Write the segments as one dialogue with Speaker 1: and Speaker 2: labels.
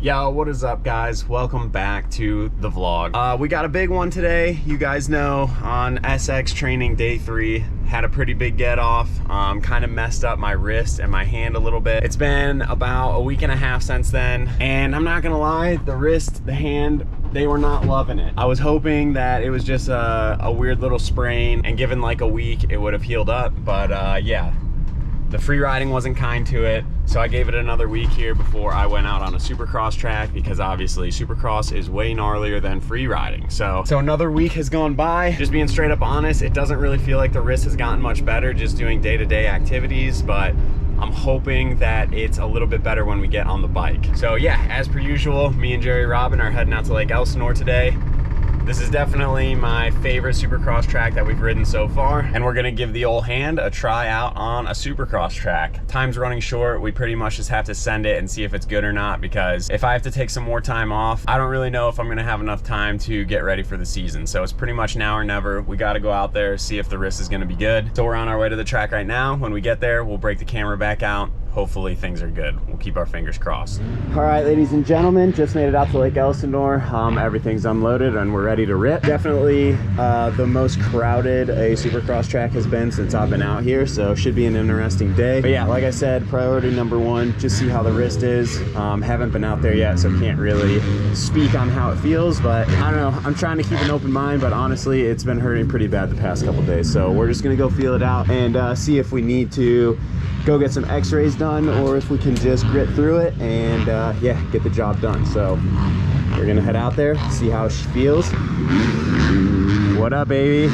Speaker 1: Yo, what is up, guys? Welcome back to the vlog. We got a big one today. You guys know, on SX training day 3, had a pretty big get off. Kind of messed up my wrist and my hand a little bit. It's been about a week and a half since then, and I'm not gonna lie, the wrist, the hand, they were not loving it. I was hoping that it was just a weird little sprain, and given like a week, it would have healed up, but yeah. The free riding wasn't kind to it, so I gave it another week here before I went out on a Supercross track, because obviously Supercross is way gnarlier than free riding. So another week has gone by. Just being straight up honest, it doesn't really feel like the wrist has gotten much better just doing day-to-day activities, but I'm hoping that it's a little bit better when we get on the bike. So yeah, as per usual, me and Jerry Robin are heading out to Lake Elsinore today. This is definitely my favorite Supercross track that we've ridden so far, and we're gonna give the old hand a try out on a Supercross track. Time's running short. We pretty much just have to send it and see if it's good or not, because if I have to take some more time off, I don't really know if I'm gonna have enough time to get ready for the season. So it's pretty much now or never. We gotta go out there, see if the wrist is gonna be good. So we're on our way to the track right now. When we get there, we'll break the camera back out. Hopefully things are good. We'll keep our fingers crossed. All right, ladies and gentlemen, just made it out to Lake Elsinore. Everything's unloaded and we're ready to rip. Definitely the most crowded a Supercross track has been since I've been out here, so should be an interesting day. But yeah, like I said, priority number one, just see how the wrist is. Haven't been out there yet, so can't really speak on how it feels, but I don't know. I'm trying to keep an open mind, but honestly, it's been hurting pretty bad the past couple days. So we're just gonna go feel it out and see if we need to go get some x-rays done, or if we can just grit through it and yeah, get the job done. So we're gonna head out there, see how she feels. What up, baby?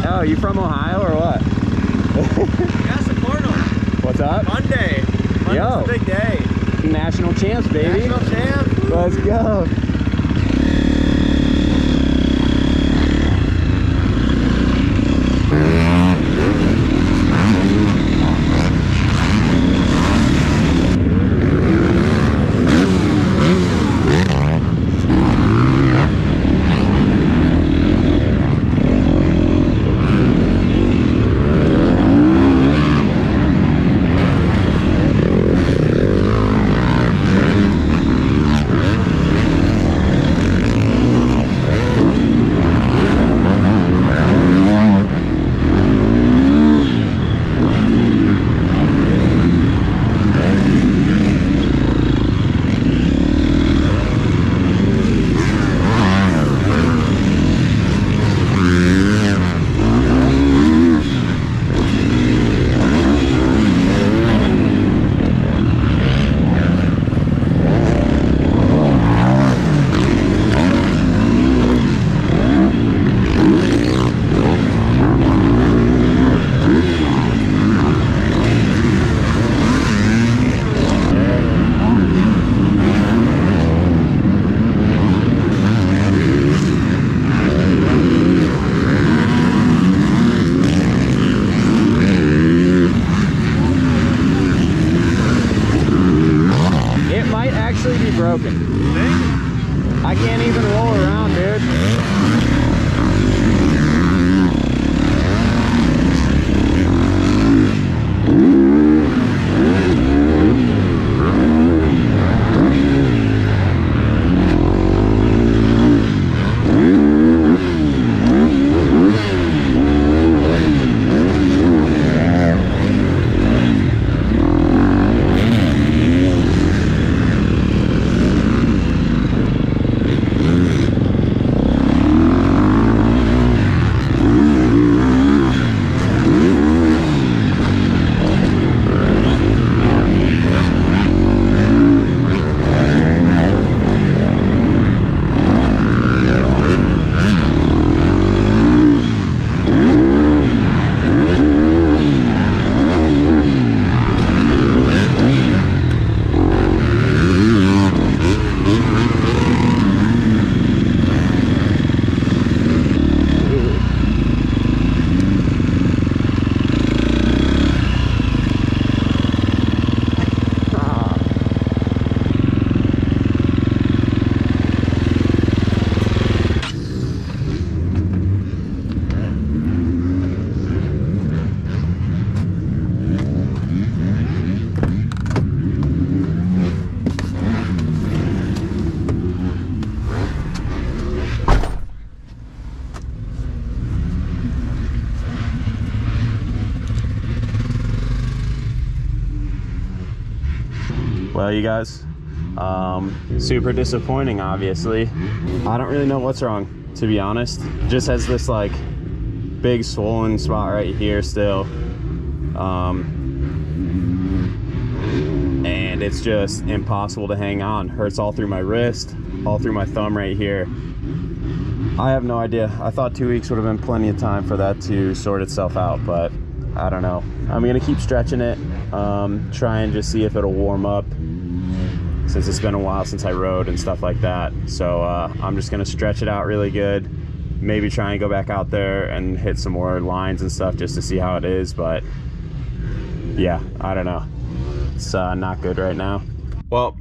Speaker 1: Oh, you from Ohio or what?
Speaker 2: Yeah, support them.
Speaker 1: What's up?
Speaker 2: Monday. Monday's a big day.
Speaker 1: National champs, baby.
Speaker 2: National champs.
Speaker 1: Let's go. Broken. I can't even roll around, dude. Well, you guys, super disappointing, obviously. I don't really know what's wrong, to be honest. It just has this like big swollen spot right here still. And it's just impossible to hang on. Hurts all through my wrist, all through my thumb right here. I have no idea. I thought 2 weeks would have been plenty of time for that to sort itself out, but I don't know. I'm gonna keep stretching it, try and just see if it'll warm up, since it's been a while since I rode and stuff like that. So I'm just gonna stretch it out really good, maybe try and go back out there and hit some more lines and stuff just to see how it is. But yeah, I don't know. It's not good right now. Well,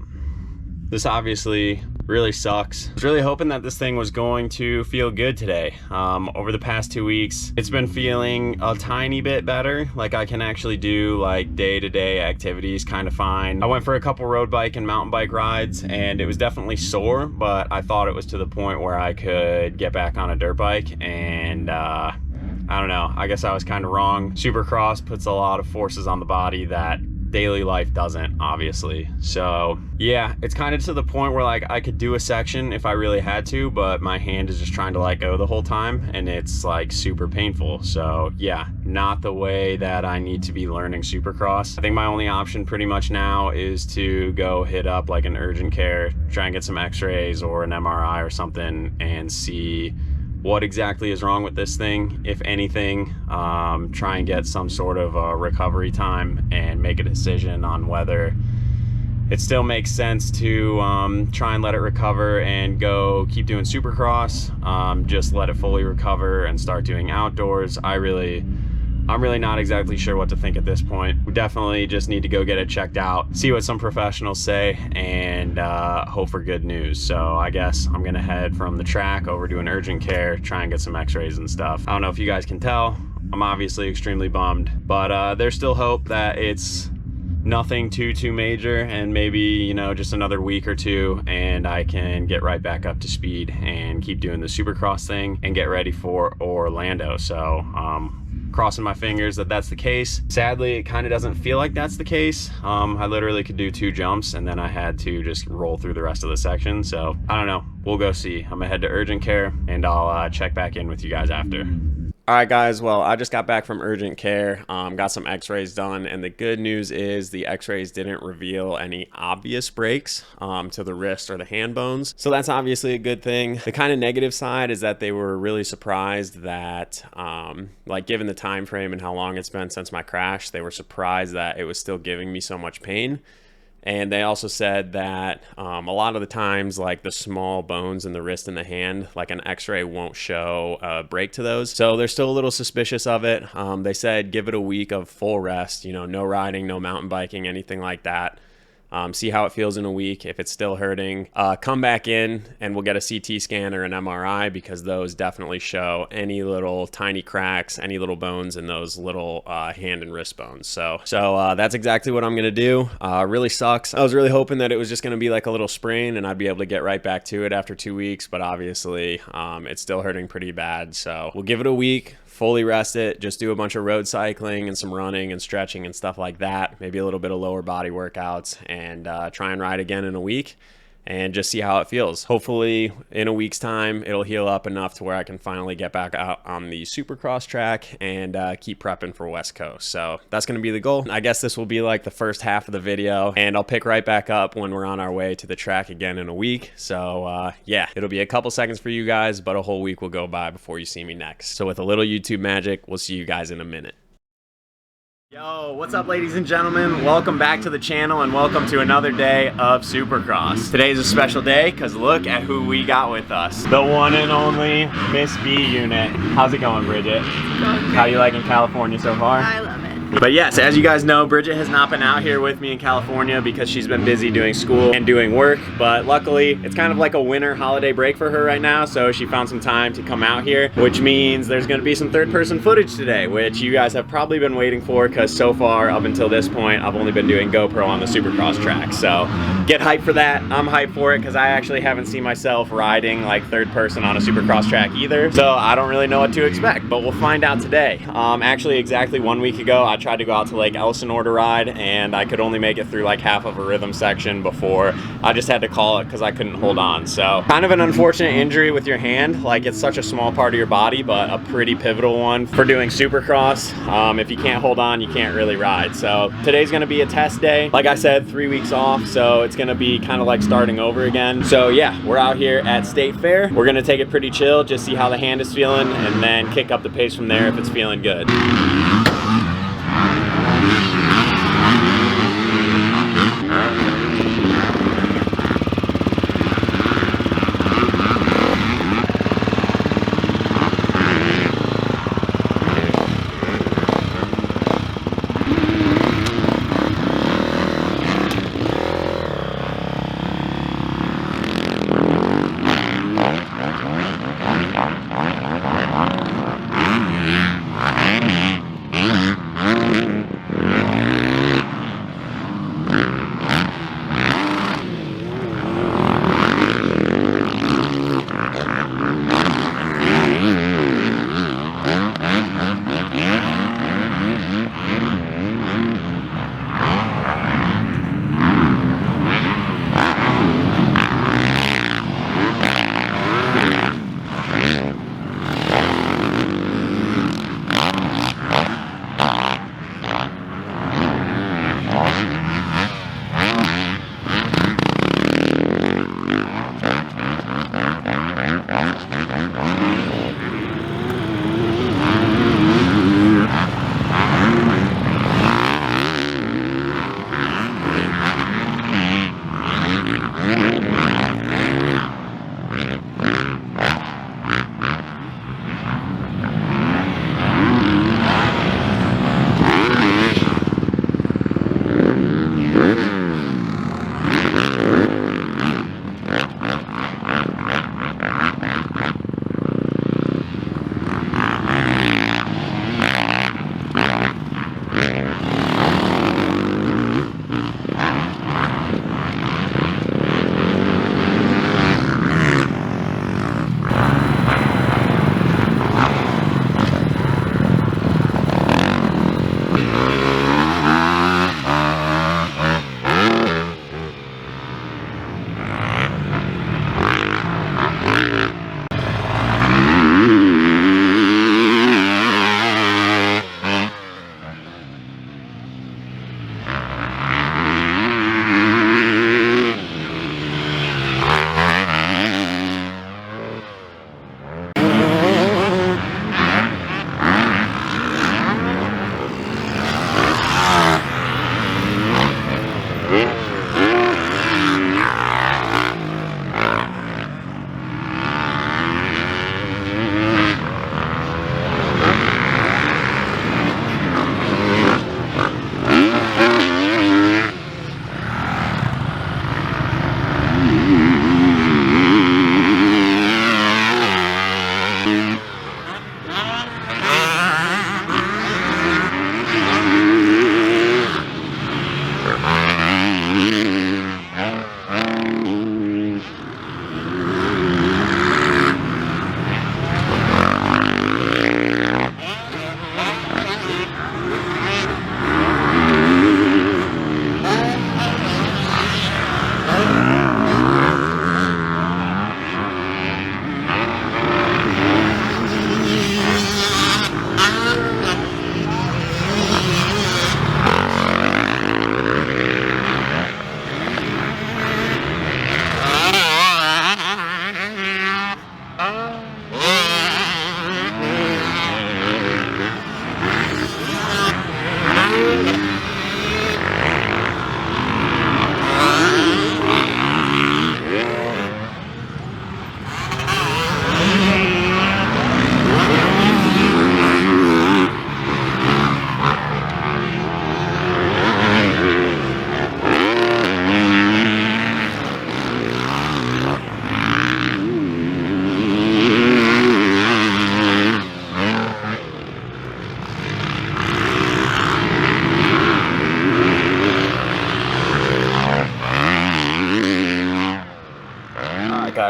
Speaker 1: this obviously really sucks. I was really hoping that this thing was going to feel good today. Over the past 2 weeks, it's been feeling a tiny bit better. Like I can actually do like day-to-day activities kind of fine. I went for a couple road bike and mountain bike rides, and it was definitely sore, but I thought it was to the point where I could get back on a dirt bike, and I don't know, I guess I was kind of wrong. Supercross puts a lot of forces on the body that daily life doesn't, obviously. So yeah, it's kind of to the point where like I could do a section if I really had to, but my hand is just trying to let go the whole time, and it's like super painful. So yeah, not the way that I need to be learning Supercross. I think my only option pretty much now is to go hit up like an urgent care, try and get some x-rays or an MRI or something and see what exactly is wrong with this thing, if anything. Try and get some sort of a recovery time and make a decision on whether it still makes sense to try and let it recover and go keep doing Supercross, just let it fully recover and start doing outdoors. I'm really not exactly sure what to think at this point. We definitely just need to go get it checked out, see what some professionals say, and hope for good news. So I guess I'm gonna head from the track over to an urgent care, try and get some x-rays and stuff. I don't know if you guys can tell, I'm obviously extremely bummed, but there's still hope that it's nothing too major, and maybe, you know, just another week or two and I can get right back up to speed and keep doing the Supercross thing and get ready for Orlando. So crossing my fingers that that's the case. Sadly, it kind of doesn't feel like that's the case. I literally could do 2 jumps and then I had to just roll through the rest of the section. So I don't know, we'll go see. I'm gonna head to urgent care and I'll check back in with you guys after. All right, guys, well, I just got back from urgent care, got some x-rays done, and the good news is the x-rays didn't reveal any obvious breaks to the wrist or the hand bones. So that's obviously a good thing. The kind of negative side is that they were really surprised that, like, given the time frame and how long it's been since my crash, they were surprised that it was still giving me so much pain. And they also said that a lot of the times, like the small bones in the wrist and the hand, like an x-ray won't show a break to those. So they're still a little suspicious of it. They said give it a week of full rest, you know, no riding, no mountain biking, anything like that. See how it feels in a week. If it's still hurting, come back in and we'll get a CT scan or an MRI, because those definitely show any little tiny cracks, any little bones in those little hand and wrist bones. So that's exactly what I'm gonna do. Really sucks. I was really hoping that it was just gonna be like a little sprain and I'd be able to get right back to it after 2 weeks, but obviously it's still hurting pretty bad. So we'll give it a week, fully rest it, just do a bunch of road cycling and some running and stretching and stuff like that, maybe a little bit of lower body workouts, and try and ride again in a week and just see how it feels. Hopefully in a week's time it'll heal up enough to where I can finally get back out on the Supercross track and keep prepping for West Coast. So that's going to be the goal. I guess this will be like the first half of the video, and I'll pick right back up when we're on our way to the track again in a week. So yeah, it'll be a couple seconds for you guys, but a whole week will go by before you see me next. So with a little YouTube magic, we'll see you guys in a minute. Yo, what's up, ladies and gentlemen? Welcome back to the channel and welcome to another day of Supercross. Today's a special day because look at who we got with us. The one and only Miss B unit. How's it going, Bridget? How you liking California so far?
Speaker 3: I love it.
Speaker 1: But yes, as you guys know, Bridget has not been out here with me in California because she's been busy doing school and doing work. But luckily, it's kind of like a winter holiday break for her right now, so she found some time to come out here, which means there's gonna be some third-person footage today, which you guys have probably been waiting for, because so far, up until this point, I've only been doing GoPro on the Supercross track. So get hyped for that. I'm hyped for it because I actually haven't seen myself riding like third person on a Supercross track either. So I don't really know what to expect, but we'll find out today. Actually, exactly 1 week ago, I tried to go out to Lake Elsinore to ride, and I could only make it through like half of a rhythm section before I just had to call it because I couldn't hold on. So kind of an unfortunate injury with your hand. Like, it's such a small part of your body, but a pretty pivotal one for doing Supercross. If you can't hold on, you can't really ride. So today's gonna be a test day. Like I said, 3 weeks off, so it's gonna be kind of like starting over again. So yeah, we're out here at State Fair. We're gonna take it pretty chill, just see how the hand is feeling, and then kick up the pace from there if it's feeling good.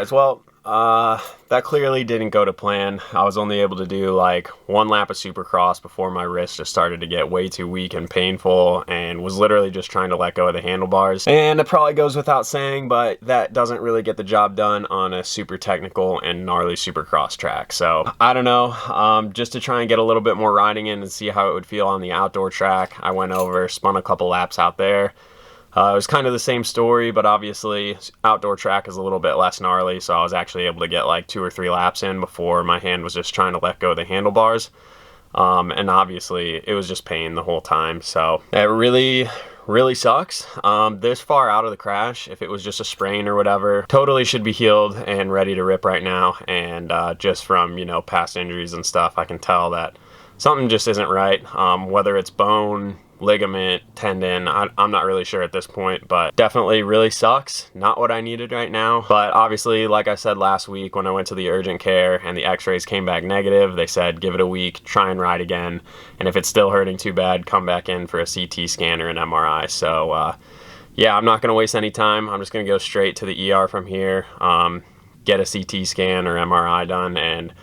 Speaker 1: guys, well, That clearly didn't go to plan. I was only able to do like one lap of Supercross before my wrist just started to get way too weak and painful, and was literally just trying to let go of the handlebars. And it probably goes without saying, but that doesn't really get the job done on a super technical and gnarly Supercross track. So I don't know, just to try and get a little bit more riding in and see how it would feel on the outdoor track, I went over, spun a couple laps out there. It was kind of the same story, but obviously outdoor track is a little bit less gnarly, so I was actually able to get like 2 or 3 laps in before my hand was just trying to let go of the handlebars. And obviously it was just pain the whole time, so it really sucks. This far out of the crash, if it was just a sprain or whatever, totally should be healed and ready to rip right now. And just from, you know, past injuries and stuff, I can tell that something just isn't right. Whether it's bone, ligament, tendon, I'm not really sure at this point, but definitely really sucks. Not what I needed right now. But obviously, like I said last week when I went to the urgent care and the x-rays came back negative, they said give it a week, try and ride again, and if it's still hurting too bad, come back in for a CT scan or an MRI. So yeah, I'm not going to waste any time. I'm just going to go straight to the ER from here, get a CT scan or MRI done, and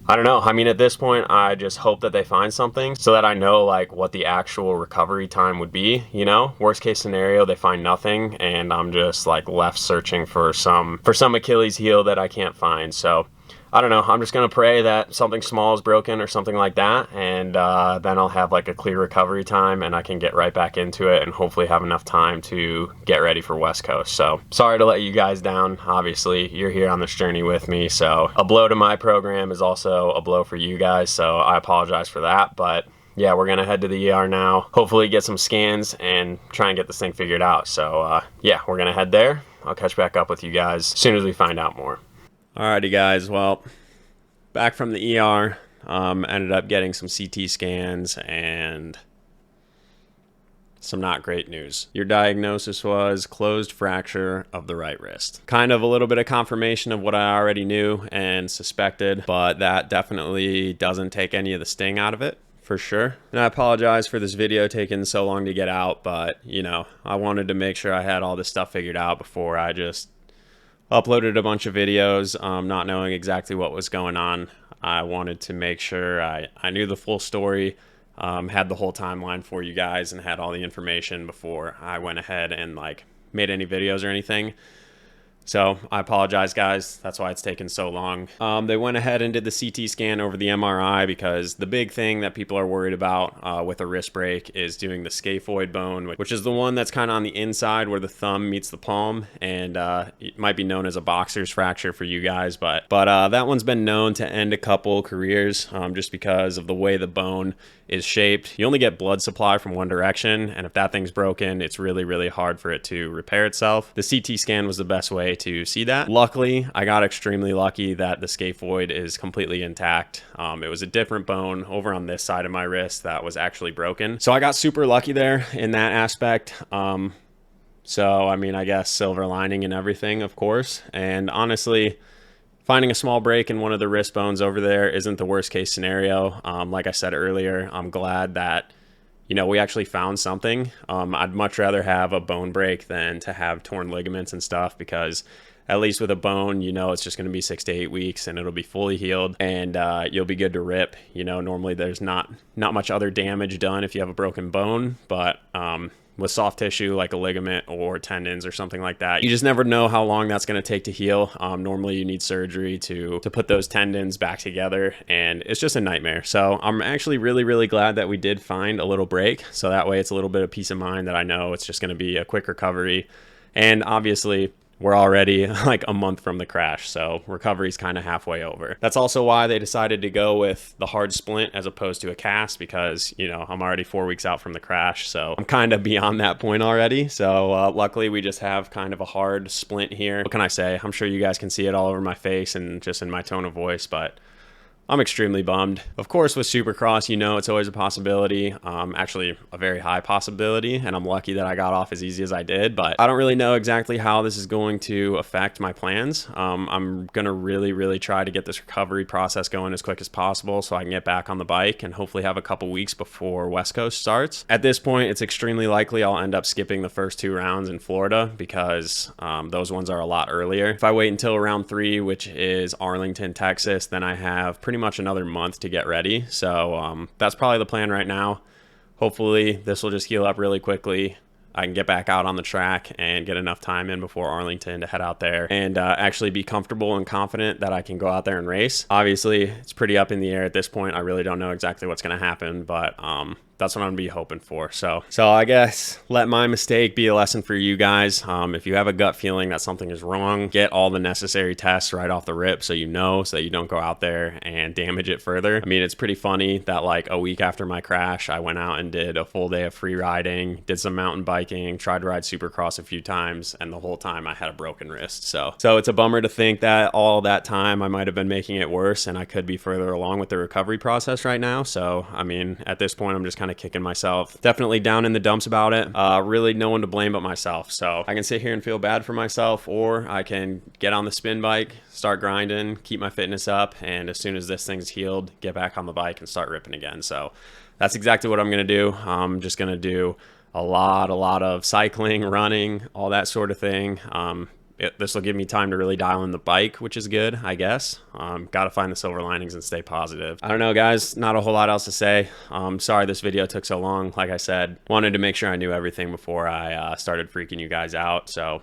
Speaker 1: I don't know. I mean, at this point, I just hope that they find something so that I know like what the actual recovery time would be, you know? Worst case scenario, they find nothing and I'm just like left searching for some Achilles heel that I can't find. So I don't know. I'm just going to pray that something small is broken or something like that. And then I'll have like a clear recovery time and I can get right back into it and hopefully have enough time to get ready for West Coast. So sorry to let you guys down. Obviously, you're here on this journey with me. So a blow to my program is also a blow for you guys. So I apologize for that. But yeah, we're going to head to the ER now. Hopefully get some scans and try and get this thing figured out. So yeah, we're going to head there. I'll catch back up with you guys as soon as we find out more. Alrighty guys, well, back from the ER, ended up getting some CT scans and some not great news. Your diagnosis was closed fracture of the right wrist. Kind of a little bit of confirmation of what I already knew and suspected, but that definitely doesn't take any of the sting out of it, for sure. And I apologize for this video taking so long to get out, but you know, I wanted to make sure I had all this stuff figured out before I just uploaded a bunch of videos, not knowing exactly what was going on. I wanted to make sure I knew the full story, had the whole timeline for you guys, and had all the information before I went ahead and like made any videos or anything. So I apologize, guys. That's why it's taken so long. They went ahead and did the CT scan over the MRI because the big thing that people are worried about with a wrist break is doing the scaphoid bone, which is the one that's kind of on the inside where the thumb meets the palm, and it might be known as a boxer's fracture for you guys, but that one's been known to end a couple careers just because of the way the bone is shaped. You only get blood supply from one direction, and if that thing's broken, it's really, really hard for it to repair itself. The CT scan was the best way to see that. Luckily, I got extremely lucky that the scaphoid is completely intact. It was a different bone over on this side of my wrist that was actually broken. So I got super lucky there in that aspect. So, I mean, I guess silver lining and everything, of course. And honestly, finding a small break in one of the wrist bones over there isn't the worst case scenario. Like I said earlier, I'm glad that, you know, we actually found something. I'd much rather have a bone break than to have torn ligaments and stuff, because at least with a bone, you know, it's just going to be 6 to 8 weeks and it'll be fully healed and you'll be good to rip. You know, normally there's not much other damage done if you have a broken bone, but with soft tissue like a ligament or tendons or something like that, you just never know how long that's going to take to heal. Normally you need surgery to put those tendons back together, and it's just a nightmare. So I'm actually really, really glad that we did find a little break, so that way it's a little bit of peace of mind that I know it's just going to be a quick recovery. And obviously we're already like a month from the crash, so recovery's kind of halfway over. That's also why they decided to go with the hard splint as opposed to a cast, because, you know, I'm already 4 weeks out from the crash, so I'm kind of beyond that point already. So luckily we just have kind of a hard splint here. What can I say? I'm sure you guys can see it all over my face and just in my tone of voice, but I'm extremely bummed. Of course, with Supercross, you know, it's always a possibility, actually a very high possibility, and I'm lucky that I got off as easy as I did, but I don't really know exactly how this is going to affect my plans. I'm going to really try to get this recovery process going as quick as possible so I can get back on the bike and hopefully have a couple weeks before West Coast starts. At this point, it's extremely likely I'll end up skipping the first 2 rounds in Florida because those ones are a lot earlier. If I wait until round 3, which is Arlington, Texas, then I have pretty much another month to get ready. So that's probably the plan right now. Hopefully this will just heal up really quickly. I can get back out on the track and get enough time in before Arlington to head out there and actually be comfortable and confident that I can go out there and race. Obviously, it's pretty up in the air at this point. I really don't know exactly what's going to happen, but that's what I'm gonna be hoping for. So I guess let my mistake be a lesson for you guys. If you have a gut feeling that something is wrong, get all the necessary tests right off the rip so you know, so that you don't go out there and damage it further. I mean, it's pretty funny that like a week after my crash, I went out and did a full day of free riding, did some mountain biking, tried to ride Supercross a few times, and the whole time I had a broken wrist. So it's a bummer to think that all that time I might have been making it worse and I could be further along with the recovery process right now. So I mean, at this point, I'm just kind of kicking myself definitely down in the dumps about it. Really no one to blame but myself. So I can sit here and feel bad for myself, or I can get on the spin bike, start grinding, keep my fitness up, and as soon as this thing's healed, get back on the bike and start ripping again. So that's exactly what I'm gonna do. I'm just gonna do a lot of cycling, running, all that sort of thing. This will give me time to really dial in the bike, which is good, I guess. Got to find the silver linings and stay positive. I don't know, guys. Not a whole lot else to say. Sorry this video took so long. Like I said, wanted to make sure I knew everything before I started freaking you guys out. So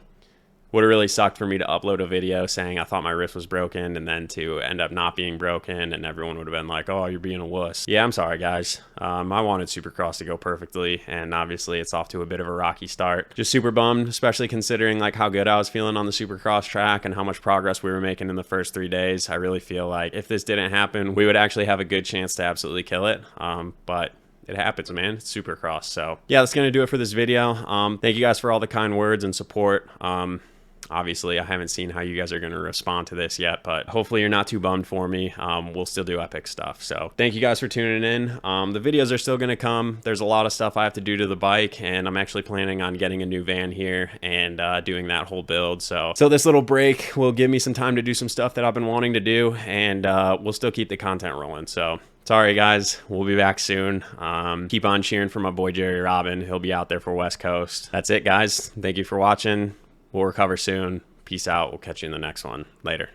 Speaker 1: would have really sucked for me to upload a video saying I thought my wrist was broken and then to end up not being broken, and everyone would have been like, oh, you're being a wuss. Yeah, I'm sorry, guys. I wanted Supercross to go perfectly, and obviously it's off to a bit of a rocky start. Just super bummed, especially considering like how good I was feeling on the Supercross track and how much progress we were making in the first 3 days. I really feel like if this didn't happen, we would actually have a good chance to absolutely kill it. But it happens, man. It's Supercross. So yeah, that's gonna do it for this video. Thank you guys for all the kind words and support. Obviously, I haven't seen how you guys are going to respond to this yet, but hopefully you're not too bummed for me. We'll still do epic stuff. So thank you guys for tuning in. The videos are still going to come. There's a lot of stuff I have to do to the bike, and I'm actually planning on getting a new van here and doing that whole build. So this little break will give me some time to do some stuff that I've been wanting to do, and we'll still keep the content rolling. So sorry, guys. We'll be back soon. Keep on cheering for my boy Jerry Robin. He'll be out there for West Coast. That's it, guys. Thank you for watching. We'll recover soon. Peace out. We'll catch you in the next one. Later.